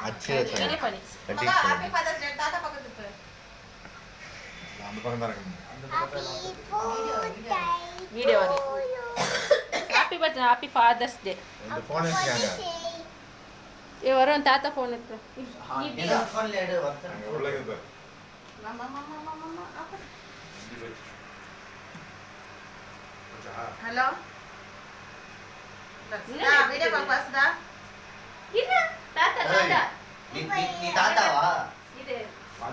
அச்சு வீடியோ பண்ணி மகா ஹாப்பி ஃபாதர்ஸ் டே தாத்தா பக்கத்துல இருக்கு. அந்த பக்கம் தான் இருக்கு. வீடியோ வந்து ஹாப்பி பர்த்டே ஹாப்பி ஃபாதர்ஸ் டே. இந்த ஃபோன் வச்சுக்காங்க. இது வரும் தாத்தா ஃபோன் எடுத்து. என்ன ஃபோன்ல எடு வந்து. அங்க உள்ள இருக்கு பாரு. மாமா மாமா மாமா அப்பா. ஹலோ வீடியோ கால் பாஸ்தா என்ன தாத்தா தாத்தா நீ தாத்தாவா? இது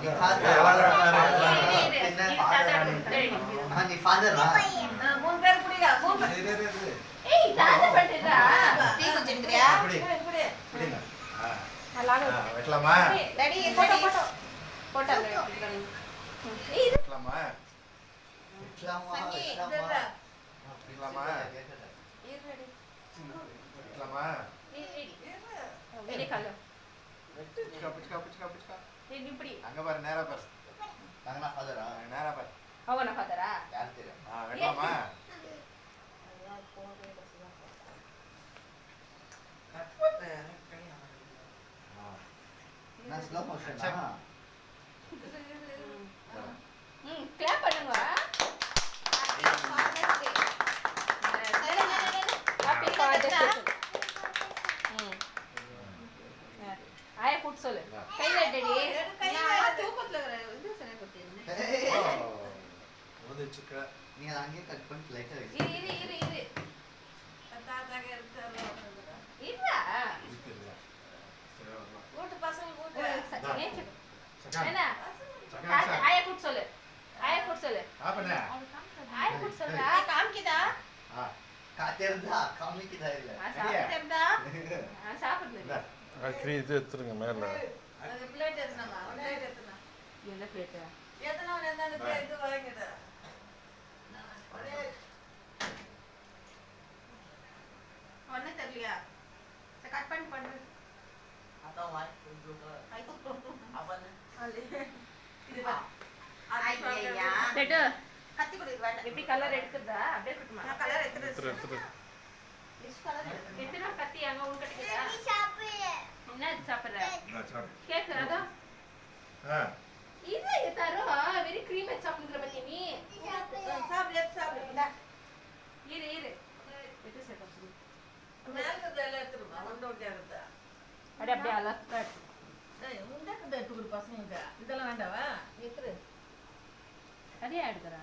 நீ தாத்தா. நீ ஃபாதரா? மூணு பேர் குடிடா மூணு ஏய் தாத்தா பர்த்டேடா டீ குடிச்சிட்டியா குடி. குடி குடிங்க. அலாங்க வெட்டலாமா? டாடி போட்டோ போட்டோ போட்டோ ஏய் இது வெட்டலாமா? இஸ்லாமா? சங்கி இஸ்லாமா? இதுடா வெட்டலாமா? இருடி வெட்டலாமா? Video call பிச்சுக்கா பிச்சுக்கா பிச்சுக்கா பிச்சுக்கா. ஏய் இப்படி அங்க பாரு நேரா பாரு. நாங்கனா ஃபாதரா? நேரா பாரு. அவன ஃபாதரா யார் தெரியும்? வெட்டலாமா? நான் ஸ்லோ மோஷனா? கிளாப் பண்ணுங்க ஹாப்பி ஃபாதர்ஸ் டே ஆயா கூட் சொல்லு கையில டேடி தூக்கத்துல இது சரி கொடுத்தீங்க உதச்சிக்க. நீ அங்கே கட் பண்ணி லைட்டா வை. இரு தாத்தாக்கு எடுத்துறோம் இருடா இருக்குல்ல. சரி வரலாம். கூட்டு பசங்க கூட்டு என்ன சக்கா. ஆயா கூட் சொல்லு ஆயா கூட் சொல்லு ஆபண்ணே. ஆயா கூட் சொல்றா காமிக்குதா காத்தேர்தா காமிக்குதா இல்ல. சாப்பிட்டா சாப்பிடுது இல்ல. இது எடுத்துருங்க மேல அது பிளேட் எத்தனமா பிளேட் எத்தனா என்ன பிளேட் எத்தனை எத்தனை பிளேட் இது வாங்கிடா ஒண்ணே தெரியலையா சரி கட் பண்ணு அதான் வாய் குடுங்க. அப்பனே இது வா ஐயா டேட்டு கத்தி கொடு வேண்டாம் எப்படி கலர் எடுக்குதா அப்படியே இருக்கட்டுமா நான் கலர் எடுத்துறேன் எடுத்துரு மிஸ் கலர் எத்தனை கத்தி அங்க உன் கிட்டக்குதா என்ன சாப்பிடுற கேக் அதோ இது தரோ வெரி க்ரீம் சாப்பிடுற பத்தி நீ சாப்பிடு இந்தா இரு எது செட்டப் மேல இதெல்லாம் எடுத்துருமா ஒண்ணு ஒண்ணு எடுத்தா அப்படியே அலக்கா ஏய் உண்டக்கு எடுத்து கொடு பசங்களுக்கு இதெல்லாம் வேண்டாவா எடுத்துரு அதே எடுக்கறா